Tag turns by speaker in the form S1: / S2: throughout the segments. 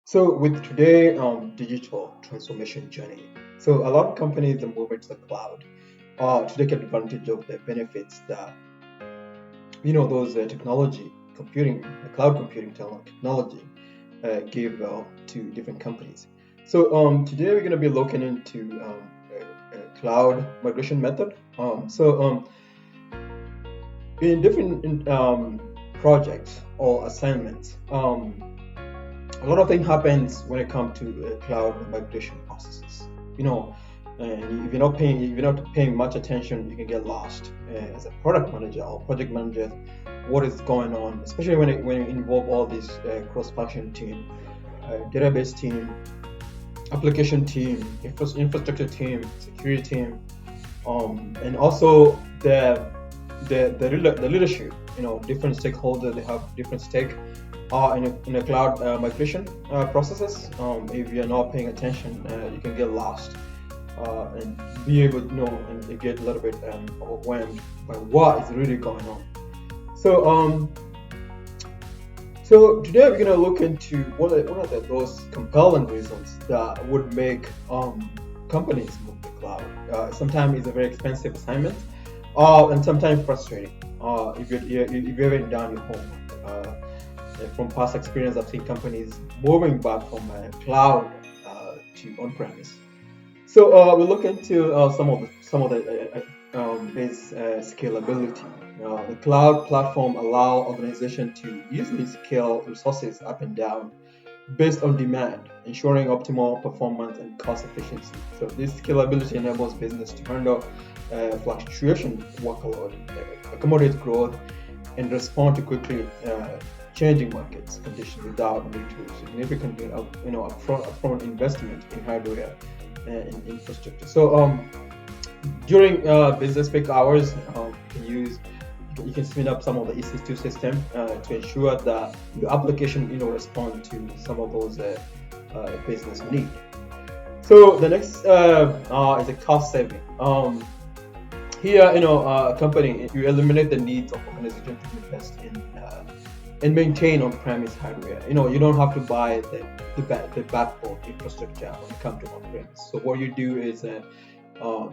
S1: So with today digital transformation journey, so a lot of companies are moving to the cloud to take advantage of the benefits that those technology computing, cloud computing technology give to different companies. So today we're going to be looking into a cloud migration method. In different projects or assignments. A lot of things happens when it comes to cloud migration processes. You know, and if you're not paying much attention, you can get lost as a product manager or project manager. What is going on, especially when you involve all these cross-function team, database team, application team, infrastructure team, security team, and also the leadership. Different stakeholders, they have different stake in a cloud migration processes. If you're not paying attention, you can get lost and be able to know and get a little bit overwhelmed by what is really going on. So today we're gonna look into what are those compelling reasons that would make companies move to cloud. Sometimes it's a very expensive assignment, and sometimes frustrating. If you haven't done your homework. From past experience, I've seen companies moving back from cloud to on-premise. So we look into some of the is scalability. The cloud platform allow organizations to easily scale resources up and down based on demand, ensuring optimal performance and cost efficiency. So this scalability enables business to handle fluctuation workload, accommodate growth, and respond to quickly changing markets conditions without needing to significantly upfront investment in hardware and infrastructure. So during business peak hours, you can spin up some of the EC2 system to ensure that your application respond to some of those business need. So the next is a cost saving. Here, a company, you eliminate the needs of organization to invest in and maintain on-premise hardware. You don't have to buy the backbone infrastructure when it comes to on-premise. So what you do is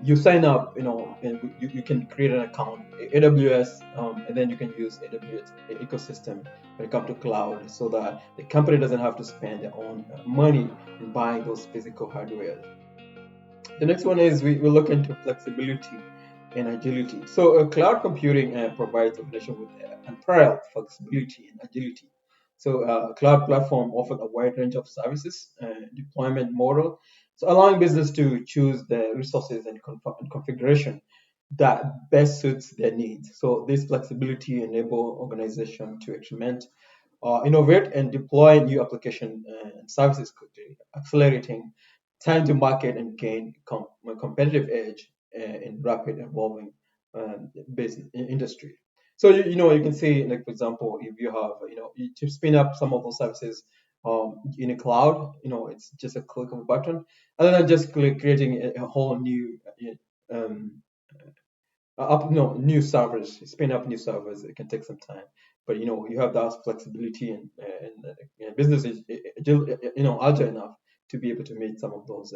S1: you sign up, and you can create an account AWS, and then you can use AWS ecosystem when it comes to cloud, so that the company doesn't have to spend their own money in buying those physical hardware. The next one is we look into flexibility and agility. So cloud computing provides organization with unparalleled flexibility and agility. So cloud platform offers a wide range of services and deployment model, so allowing business to choose the resources and configuration that best suits their needs. So this flexibility enable organization to experiment, innovate, and deploy new application and services quickly, accelerating time to market and gain a competitive edge in rapid evolving business industry. So you can see, like, for example, if you have to spin up some of those services in a cloud, it's just a click of a button, other than just creating a whole new um, up no new servers, spin up new servers. It can take some time, but you have that flexibility, and business is agile enough to be able to meet some of those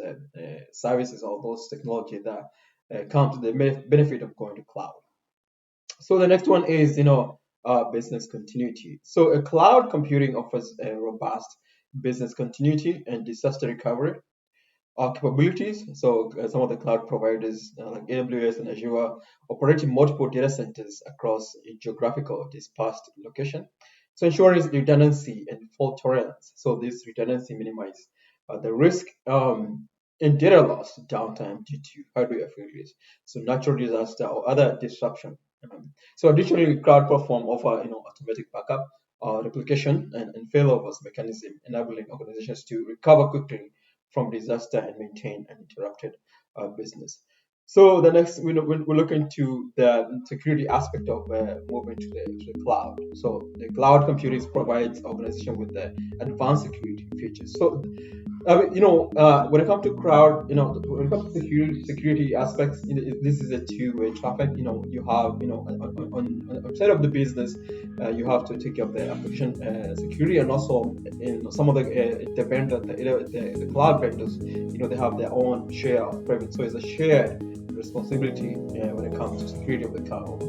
S1: services or those technology that come to the benefit of going to cloud. So the next one is business continuity. So a cloud computing offers a robust business continuity and disaster recovery capabilities. So some of the cloud providers like AWS and Azure operate in multiple data centers across a geographical dispersed location. So ensuring redundancy and fault tolerance. So this redundancy minimizes the risk in data loss, downtime due to hardware failures, so natural disaster or other disruption. So additionally, cloud platform offer automatic backup, replication, and failovers mechanism, enabling organizations to recover quickly from disaster and maintain an interrupted business. So the next we look into the security aspect of moving to the cloud. So the cloud computing provides organization with the advanced security features. So when it comes to crowd, when it comes to security aspects, this is a two-way traffic. You have, on outside of the business, you have to take care of the application security, and also, some of the vendor, the cloud vendors, they have their own share of private. So it's a shared responsibility when it comes to security of the cloud, of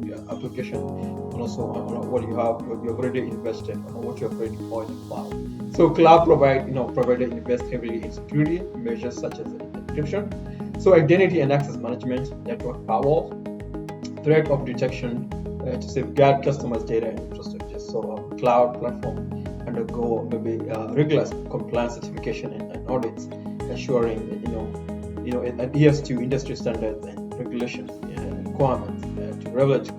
S1: your application, and also on what you've already invested, on what you've already deployed in cloud. So cloud provider invest heavily in security measures such as encryption, so identity and access management, network firewall, threat of detection to safeguard customers' data and infrastructure. So cloud platform undergo maybe rigorous compliance certification and audits, ensuring it adheres to industry standards and regulations requirements to leverage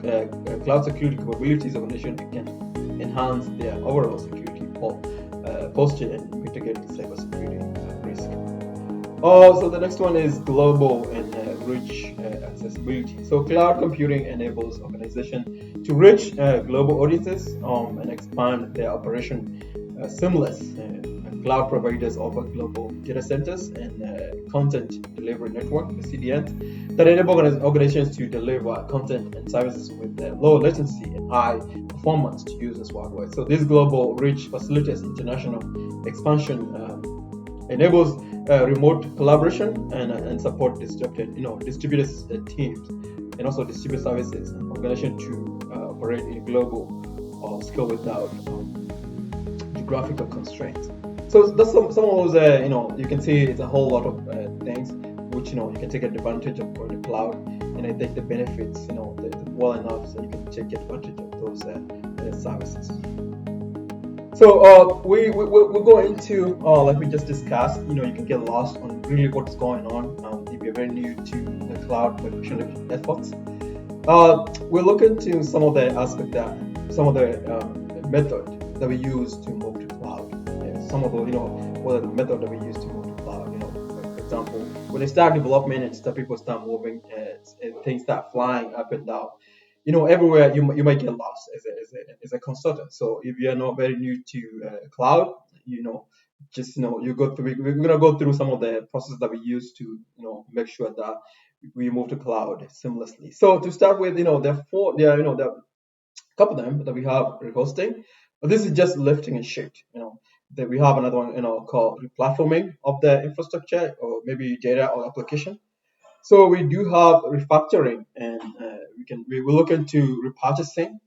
S1: cloud security capabilities. Organizations can enhance their overall security posture and mitigate cybersecurity risk. Oh, so the next one is global and rich accessibility. So cloud computing enables organizations to reach global audiences and expand their operation seamless. Cloud providers offer global data centers and content delivery network, the CDNs, that enable organizations to deliver content and services with low latency and high performance to users worldwide. So this global reach facilitates international expansion, enables remote collaboration and support distributed teams, and also distribute services and organization to operate in global scale without geographical constraints. So that's some of those, you can see it's a whole lot of things which, you can take advantage of for the cloud, and I think the benefits, well enough so you can take advantage of those services. So we'll go into like we just discussed. You can get lost on really what's going on if you're very new to the cloud migration efforts. We'll look into some of the aspect that some of the method that we use to move to cloud. Some of the what are the method that we use to move to cloud. Like for example, when they start development and people start moving and things start flying up and down, everywhere you might get lost as a consultant. So if you're not very new to cloud, just you go through. We're gonna go through some of the process that we use to make sure that we move to cloud seamlessly. So to start with, there are a couple of them that we have rehosting. But this is just lifting and shift. That we have another one called replatforming of the infrastructure or maybe data or application. So we do have refactoring, and we will look into repurchasing.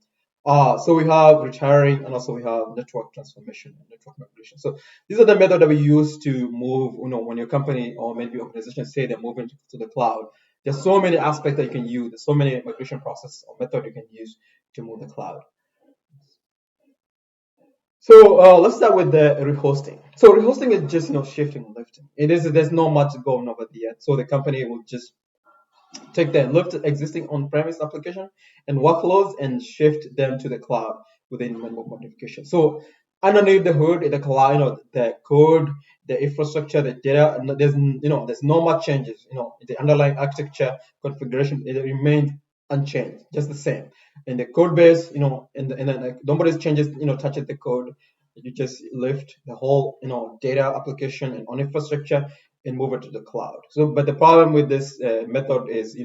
S1: So we have retiring, and also we have network transformation and network migration. So these are the methods that we use to move. When your company or maybe organization say they're moving to the cloud, there's so many aspects that you can use. There's so many migration process or method you can use to move the cloud. So let's start with the rehosting. So rehosting is just shifting and lifting. There's not much going over there. So the company will just take the lift existing on-premise application and workloads and shift them to the cloud within manual modification. So underneath the hood, in the cloud, the code, the infrastructure, the data, there's no much changes. The underlying architecture configuration, it remains unchanged, just the same. And the code base, and then like nobody's changes, touches the code. You just lift the whole, data application and on infrastructure and move it to the cloud. So, but the problem with this method is,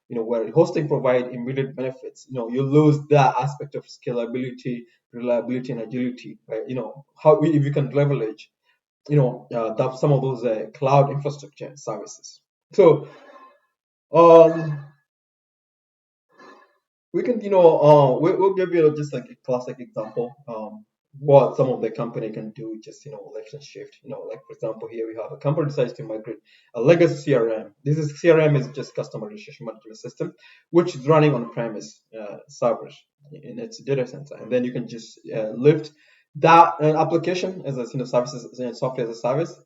S1: where hosting provide immediate benefits, you lose that aspect of scalability, reliability, and agility. Right? How if you can leverage, some of those cloud infrastructure services. So, um, we can, we'll give you just like a classic example. What some of the company can do, just lift and shift. Like for example, here we have a company decides to migrate a legacy CRM. This is CRM is just customer relationship management system, which is running on premise servers in its data center, and then you can just lift that application as a services software as a service.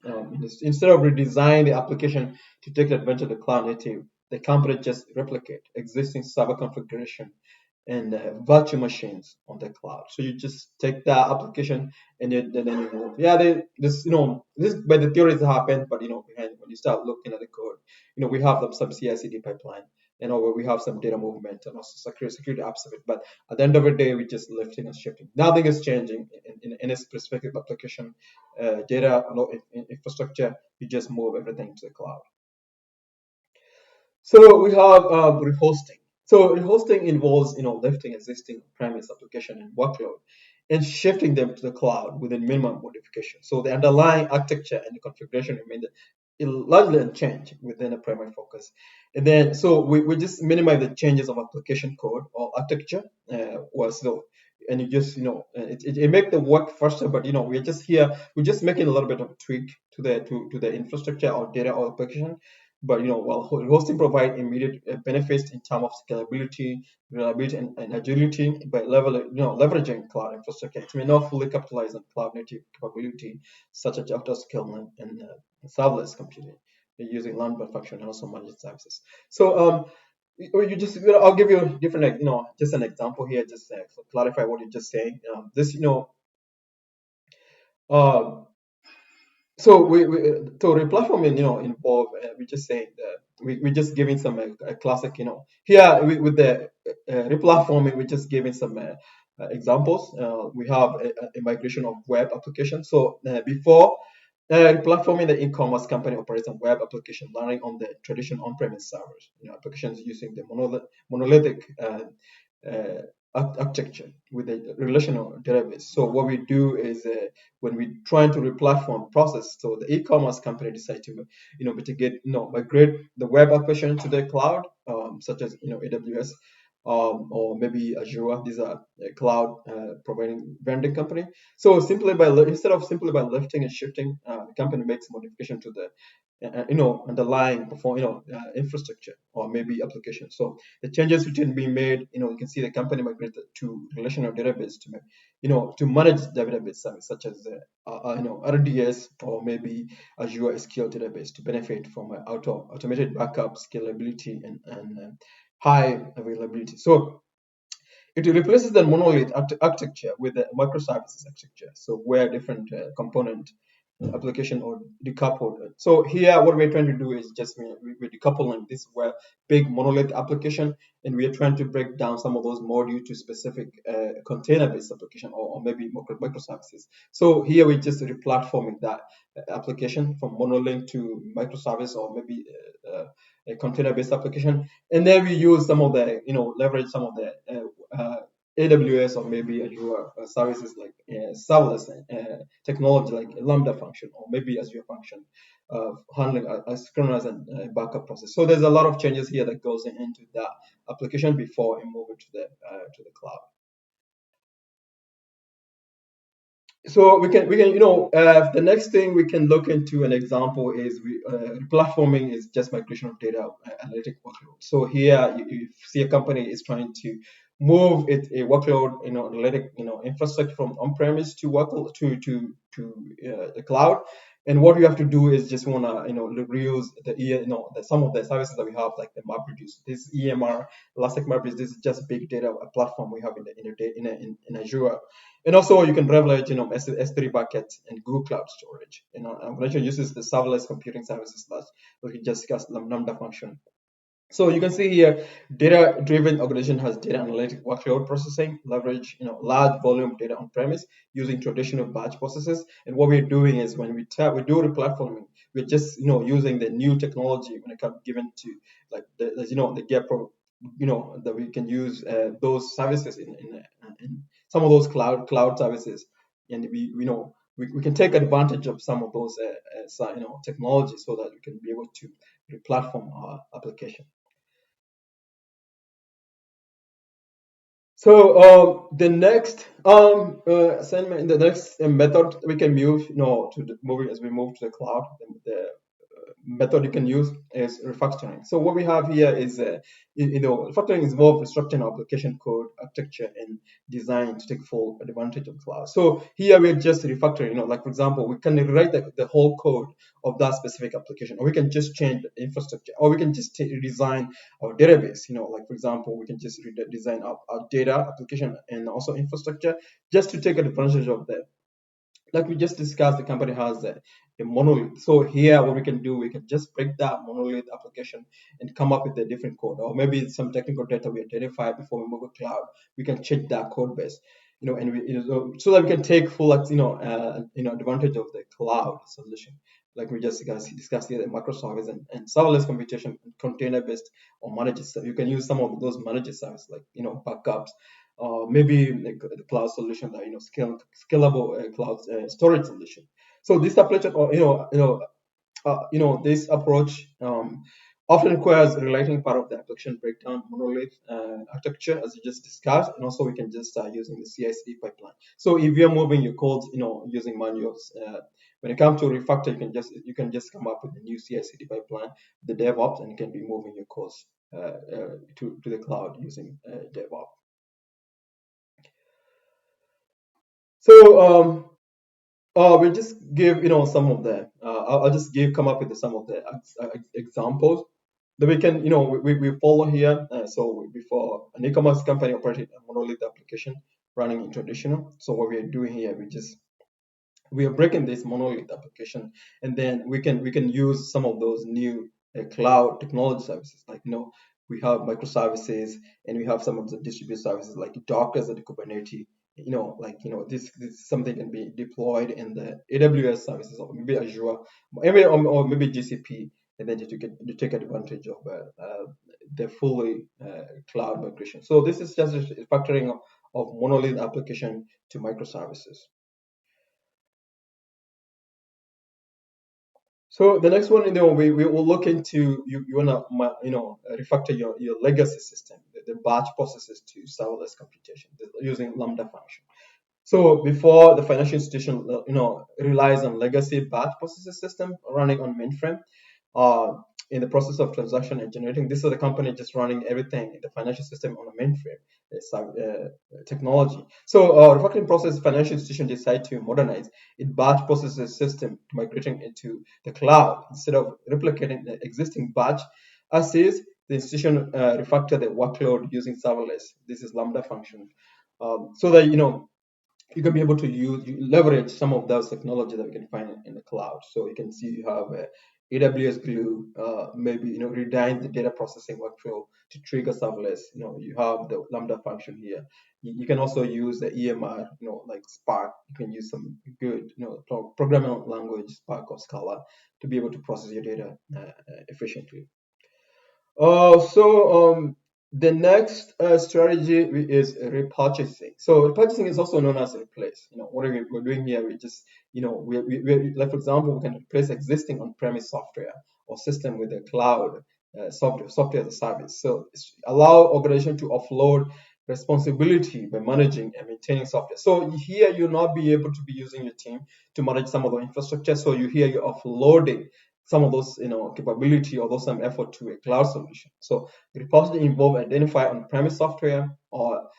S1: Instead of redesign the application to take advantage of the cloud native, the company just replicate existing server configuration and virtual machines on the cloud. So you just take that application and then you move. Yeah, this by the theories happen, but behind when you start looking at the code, we have some CI/CD pipeline, where we have some data movement and also security apps of it. But at the end of the day, we're just lifting and shifting. Nothing is changing in a specific application, data, infrastructure. You just move everything to the cloud. So we have rehosting. So rehosting involves lifting existing premise application and workload and shifting them to the cloud with a minimum modification. So the underlying architecture and the configuration remain largely unchanged within a primary focus. And then so we just minimize the changes of application code or architecture was so and you just it make the work faster, but we're just here, we're just making a little bit of a tweak to the infrastructure or data or application. But while hosting provide immediate benefits in terms of scalability, reliability, and agility by leveraging cloud infrastructure, it may not fully capitalize on cloud native capability such as autoscaling and serverless computing using Lambda function and also managed services. So you just I'll give you a different just an example here, just to clarify what you're just saying. This uh, so so replatforming involve we just saying that we just giving some a classic here with the replatforming, we're just giving some examples. We have a migration of web application. So before platforming, the e-commerce company operates on web application running on the traditional on-premise servers. Applications using the monolithic architecture with a relational database. So what we do is when we trying to replatform process, so the e-commerce company decide to mitigate, migrate the web application to the cloud, such as AWS, or maybe Azure. These are cloud providing vending company. So instead of simply by lifting and shifting, the company makes modification to the underlying infrastructure or maybe application. So the changes which can be made, you can see the company migrated to relational database to to manage the database service such as RDS or maybe Azure SQL database to benefit from automated backup, scalability, and high availability. So it replaces the monolith architecture with the microservices architecture. So where different component application or decoupled. So here, what we're trying to do is just we're decoupling this where big monolith application, and we are trying to break down some of those modules to specific container-based application or maybe microservices. So here we're just replatforming that application from monolith to microservice or maybe a container-based application, and then we use some of the leverage some of the AWS or maybe Azure services like serverless technology like Lambda function or maybe Azure function handling asynchronous and backup process. So there's a lot of changes here that goes into that application before we move it to the cloud. So we can the next thing we can look into an example is platforming is just migration of data analytic workload. So here you see a company is trying to move a workload analytic infrastructure from on-premise to workload to the cloud. And what you have to do is just want to reuse some of the services that we have like the MapReduce, this EMR, Elastic MapReduce. This is just big data platform we have in Azure. And also you can leverage, S3 buckets and Google Cloud Storage. Organization uses the serverless computing services that we can just discuss Lambda function. So you can see here, data-driven organization has data analytic workload processing, leverage large volume data on premise using traditional batch processes. And what we're doing is when we do replatforming, we're just using the new technology when it comes given to like the GEP that we can use those services in some of those cloud services, and we can take advantage of some of those technologies so that we can be able to replatform our application. So the next assignment, the next method we can move, moving as we move to the cloud, the method you can use is refactoring. So what we have here is, refactoring involves restructuring application code, architecture, and design to take full advantage of cloud. So here we're just refactoring, like for example, we can rewrite the whole code of that specific application, or we can just change the infrastructure, or we can just redesign our database. Like for example, we can just redesign our data application and also infrastructure just to take advantage of the like we just discussed, the company has a monolith. So here, what we can do, we can just break that monolith application and come up with a different code, or maybe some technical data we identify before we move to cloud. We can change that code base, and so that we can take full, advantage of the cloud solution. Like we just discussed here, the microservice and serverless computation, container based or managed. So you can use some of those managed services, like backups, maybe like the cloud solution that scalable cloud storage solution. So this approach, or this approach often requires relating part of the application breakdown monolith architecture, as you just discussed, and also we can just start using the CI/CD pipeline. So if you're moving your codes, using manuals, when it comes to refactor, you can just come up with a new CI/CD pipeline, the DevOps, and you can be moving your codes to the cloud using DevOps. So we'll just give some of the. I'll just come up with some of the examples that we can we follow here. So before an e-commerce company operating a monolith application running in traditional. So what we are doing here, we are breaking this monolith application, and then we can use some of those new cloud technology services, like we have microservices, and we have some of the distributed services like Docker and the Kubernetes. This is something can be deployed in the AWS services, or maybe Azure, or maybe GCP, and then to take advantage of the fully cloud migration. So this is just a factoring of monolith application to microservices. So the next one, we will look into, you wanna refactor your legacy system, the batch processes to serverless computation using Lambda function. So before, the financial institution relies on legacy batch processes system running on mainframe. Uh, in the process of transaction and generating, this is the company just running everything in the financial system on a mainframe technology. So refactoring process, financial institution decide to modernize it batch processes system, migrating into the cloud instead of replicating the existing batch as is. The institution refactor the workload using serverless. This is Lambda function, so that you can be able to leverage some of those technology that we can find in the cloud. So you can see you have AWS Glue, maybe redesign the data processing workflow to trigger serverless. You have the Lambda function here. You can also use the EMR, like Spark. You can use some good, programming language, Spark or Scala, to be able to process your data efficiently. The next strategy is repurchasing. So repurchasing is also known as replace. What we're doing here, we just, like for example, we can replace existing on-premise software or system with a cloud software as a service. So allow organization to offload responsibility by managing and maintaining software. So here you'll not be able to be using your team to manage some of the infrastructure. So you're offloading some of those capability or those some effort to a cloud solution. So it possibly involve identify on-premise software or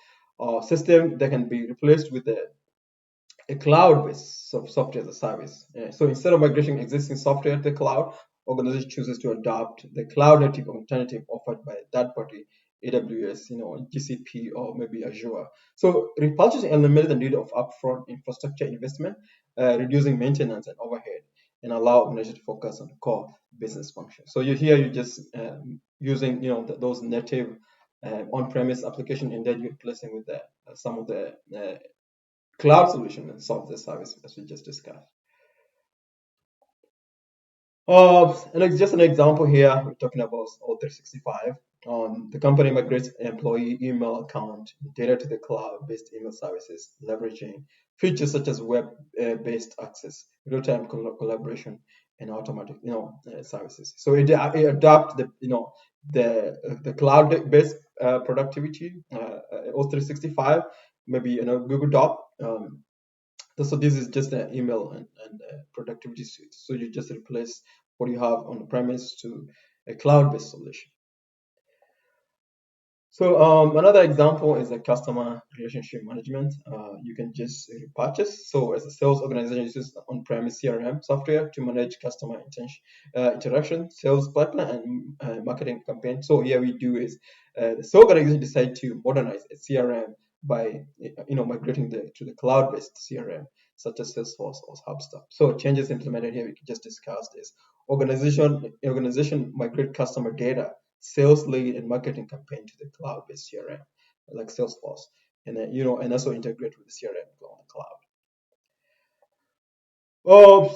S1: system that can be replaced with a cloud-based software as a service. So instead of migrating existing software to the cloud, organization chooses to adopt the cloud-native alternative offered by that party, AWS, GCP, or maybe Azure. So repurchasing eliminates the need of upfront infrastructure investment, reducing maintenance and overhead, and allow organization to focus on core business functions. So you're just using those native on-premise application, and then you're replacing with some of the cloud solution and solve the service as we just discussed. And it's just an example here. We're talking about O365. The company migrates employee email account data to the cloud-based email services, leveraging features such as web-based access, real-time collaboration, and automatic, services. So it adopt the cloud-based productivity, O365, maybe Google Doc. So this is just an email and productivity suite. So you just replace what you have on the premise to a cloud-based solution. So another example is a customer relationship management. You can just repurchase. So as a sales organization, uses on-premise CRM software to manage customer interaction, sales pipeline, and marketing campaign. So here we do is the sales organization decide to modernize a CRM by migrating to the cloud-based CRM. such as Salesforce or HubSpot. So changes implemented here we just discussed is organization migrate customer data, sales lead, and marketing campaign to the cloud-based CRM like Salesforce, and then and also integrate with the CRM on the cloud.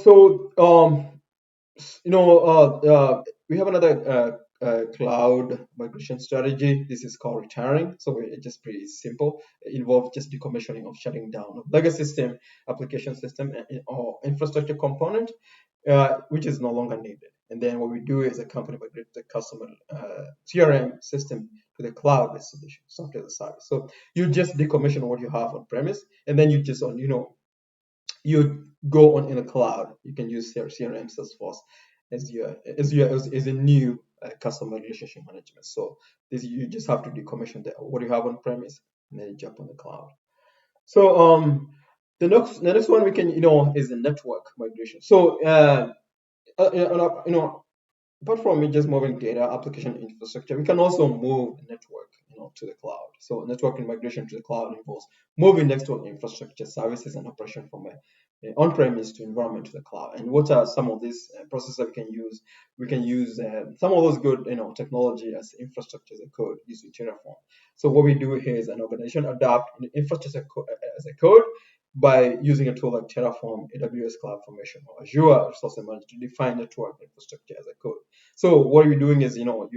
S1: So we have another cloud migration strategy. This is called retiring. So it's just pretty simple. It involves just decommissioning of shutting down of legacy system, application system, or infrastructure component, which is no longer needed. And then what we do is a company migrate the customer CRM system to the cloud-based solution, software as a service. So you just decommission what you have on premise, and then you just you go on in a cloud. You can use CRM Salesforce as a new customer relationship management. So this you just have to decommission what you have on premise and then you jump on the cloud. So the next one we can is the network migration. So apart from it just moving data application infrastructure, we can also move network to the cloud. So network migration to the cloud involves moving network infrastructure services and operation from on-premise to environment to the cloud. And what are some of these processes we can use? We can use some of those good technology as infrastructure as a code using Terraform. So what we do here is an organization adopt infrastructure as a code by using a tool like Terraform, AWS CloudFormation, or Azure Resource Manager to define network infrastructure as a code. So what you're doing is, your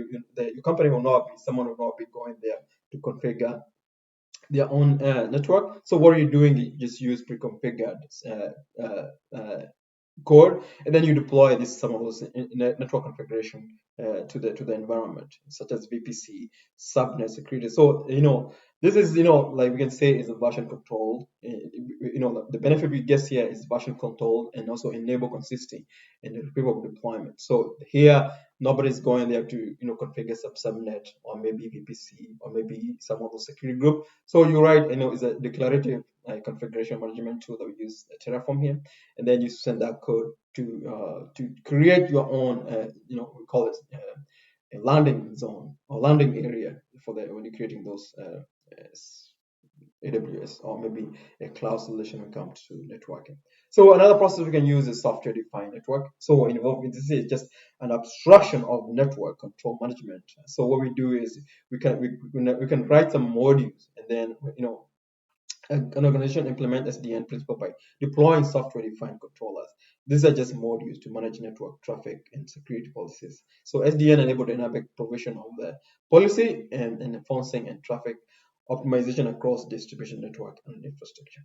S1: company will not be, someone will not be going there to configure their own network. So what are you doing? You just use pre-configured code, and then you deploy this some of those network configuration to the environment, such as VPC, subnet security. So this is like we can say is a version controlled. The benefit we get here is version controlled and also enable consistency and repeatable deployment. So here nobody's going there to configure subnet or maybe VPC or maybe some of the security group. So you're right, it's a declarative configuration management tool that we use Terraform here, and then you send that code to create your own we call it a landing zone or landing area for when you're creating those AWS or maybe a cloud solution when it comes to networking. So another process we can use is software-defined network. So involving this is just an abstraction of network control management. So what we do is we can write some modules, and then an organization implement SDN principle by deploying software-defined controllers. These are just modules to manage network traffic and security policies. So SDN enabled dynamic provision of the policy and enforcing and traffic optimization across distribution network and infrastructure.